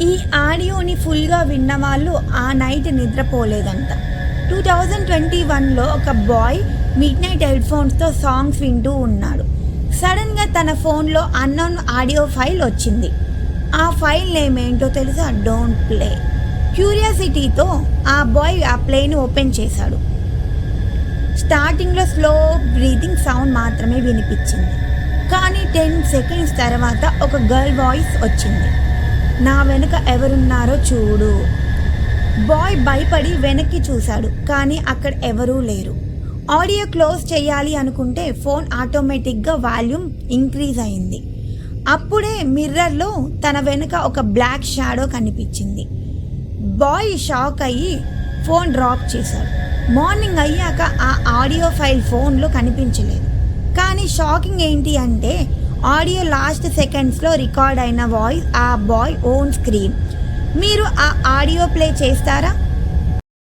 ఈ ఆడియోని ఫుల్గా విన్న వాళ్ళు ఆ నైట్ నిద్రపోలేదంట. 2021లో ఒక బాయ్ మిడ్ నైట్ హెడ్ఫోన్స్తో సాంగ్స్ వింటూ ఉన్నాడు. సడన్గా తన ఫోన్లో అన్నోన్ ఆడియో ఫైల్ వచ్చింది. ఆ ఫైల్ నేమ్ ఏంటో తెలుసా? Don't play. క్యూరియాసిటీతో ఆ బాయ్ ఆ ప్లేని ఓపెన్ చేశాడు. స్టార్టింగ్లో స్లో బ్రీతింగ్ సౌండ్ మాత్రమే వినిపించింది. కానీ 10 సెకండ్స్ తర్వాత ఒక గర్ల్ వాయిస్ వచ్చింది. నా వెనుక ఎవరున్నారో చూడు. బాయ్ భయపడి వెనక్కి చూశాడు, కానీ అక్కడ ఎవరూ లేరు. ఆడియో క్లోజ్ చేయాలి అనుకుంటే ఫోన్ ఆటోమేటిక్గా వాల్యూమ్ ఇంక్రీజ్ అయింది. అప్పుడే మిర్రర్లో తన వెనుక ఒక బ్లాక్ షాడో కనిపించింది. బాయ్ షాక్ అయ్యి ఫోన్ డ్రాప్ చేశాడు. మార్నింగ్ అయ్యాక ఆ ఆడియో ఫైల్ ఫోన్లో కనిపించలేదు. కానీ షాకింగ్ ఏంటి అంటే ఆడియో లాస్ట్ సెకండ్స్లో రికార్డ్ అయిన వాయిస్ ఆ బాయ్ ఓన్ స్క్రీన్. మీరు ఆ ఆడియో ప్లే చేస్తారా?